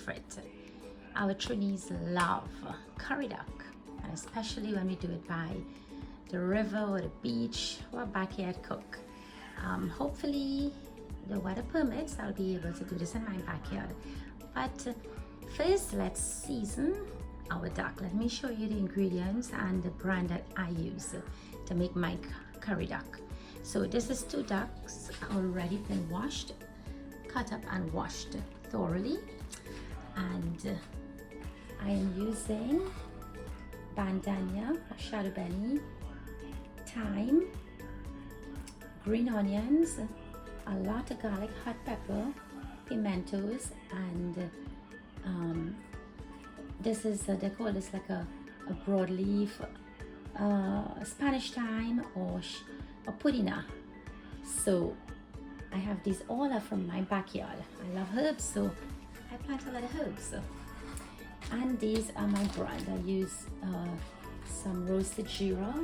favorite. Our Trinis love curry duck, and especially when we do it by the river or the beach or a backyard cook. Hopefully the weather permits, I'll be able to do this in my backyard. But first, let's season our duck. Let me show you the ingredients and the brand that I use to make my curry duck. So this is 2 ducks already been washed, cut up and washed thoroughly, and I am using Bandania or Shado-Beni, thyme, green onions, a lot of garlic, hot pepper, pimentos, and this is they call this like a broadleaf Spanish thyme or Pudina. So I have these all are from my backyard. I love herbs, so I plant a lot of herbs. And these are my brand. I use some roasted Geera,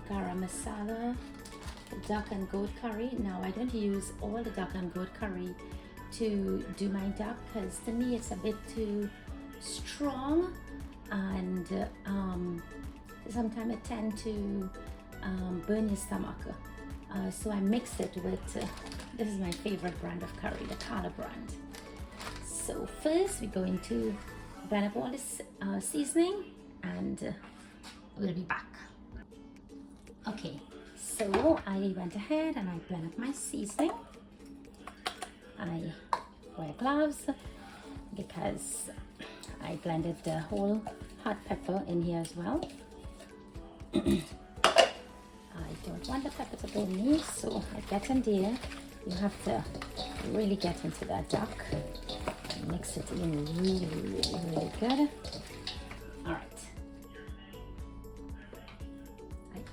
garam masala, duck and goat curry. Now I don't use all the duck and goat curry to do my duck, because to me it's a bit too strong, and sometimes it tends to burn your stomach. So I mix it with this is my favorite brand of curry, the Kala brand. So first we're going to blend up all this seasoning, and we'll be back. Okay, so I went ahead and I blend up my seasoning. I wear gloves because I blended the whole hot pepper in here as well. I don't want the pepper to burn me, so I get in there. You have to really get into that duck and mix it in really good. All right,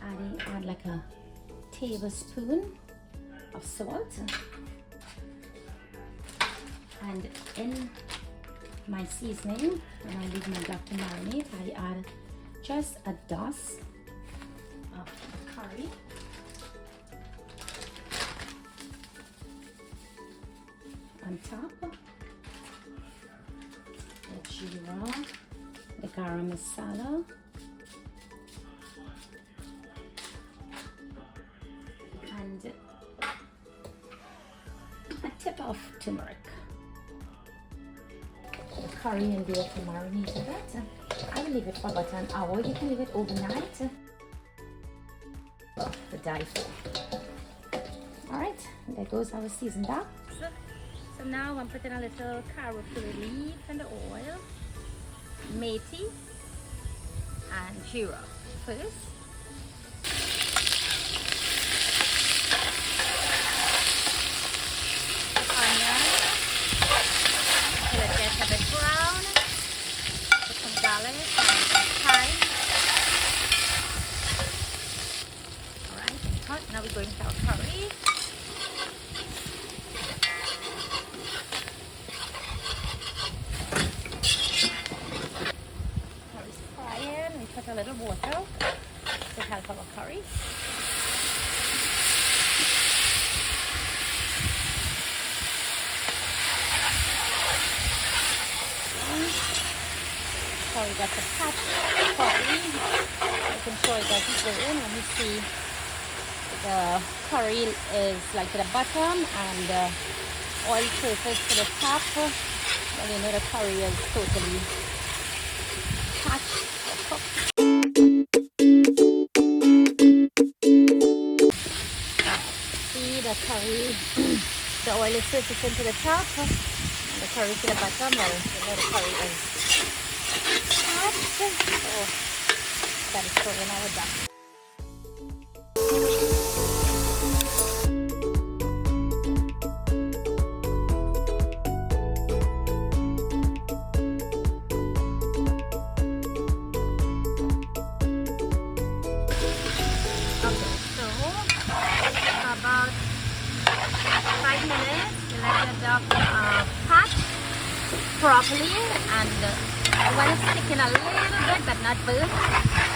I add like a tablespoon of salt, and in my seasoning, when I leave my duck to marinate, I add just a dust of curry, on top, the Geera, the garam masala, and a tip of turmeric. The curry in there to marinate a bit. I will leave it for about an hour. You can leave it overnight to die for. Alright, there goes our seasoned duck. So now I'm putting a little Carapoolay leaf in the oil, Mehti, and Geera first. A bit brown, put some garlic and thyme. Alright, hot. Now we're going to our curry. Curry's frying. We put a little water to help our curry. So we got the patch properly. You can show it as you go in, and you see the curry is like to the bottom and the oil surface to the top. Well, you know the curry is totally patched or cooked. See the curry, the oil is surfacing to the top and the curry to the bottom. Well, you know the curry is so that is throwing our duck. Okay, so about 5 minutes, you let your duck patch properly, and when it's sticking a little bit but not burnt,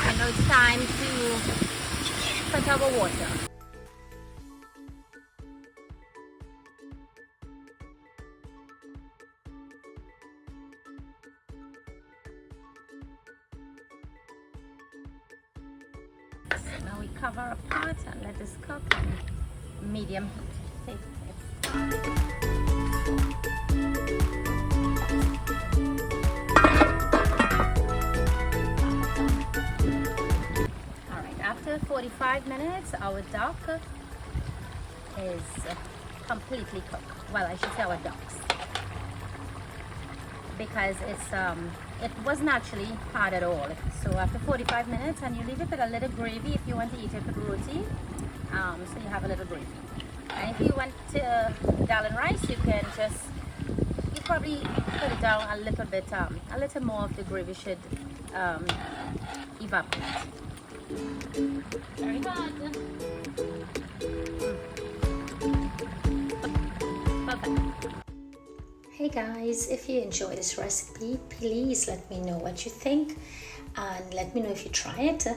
you know it's time to put our water. now we cover our pot and let this cook on medium heat. Alright, after 45 minutes, our duck is completely cooked. Well, I should say our ducks, because it wasn't actually hard at all. So after 45 minutes, and you leave it with a little gravy if you want to eat it with roti, so you have a little gravy. And if you want dal and rice, you can just, you probably put it down a little bit, a little more of the gravy should evaporate. Very good. Perfect. Hey guys, if you enjoy this recipe, please let me know what you think and let me know if you try it.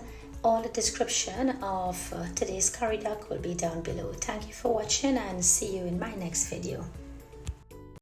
All the description of today's curry duck will be down below. Thank you for watching and see you in my next video.